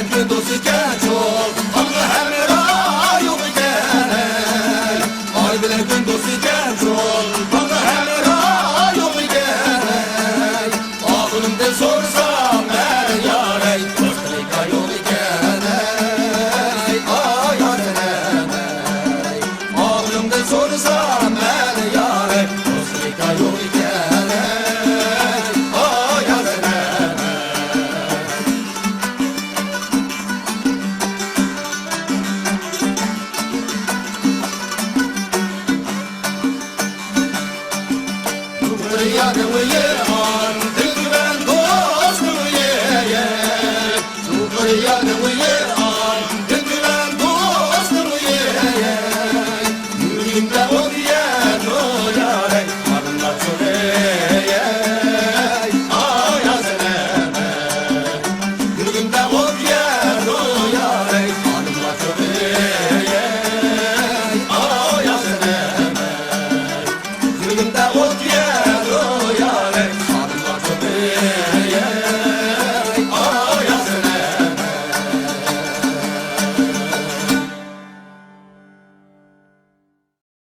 bilek dosyken çok Anla hemera yok iken Ay bilek dosyken çok Anla hemera yok iken Ağlımda sorsam ben yarey Dostlika yok iken Ay yarey Ağlımda sorsam ben yarey Dostlika yok iken Ay yarey Yarı uye an, dilgüven dost uye. Yarı uye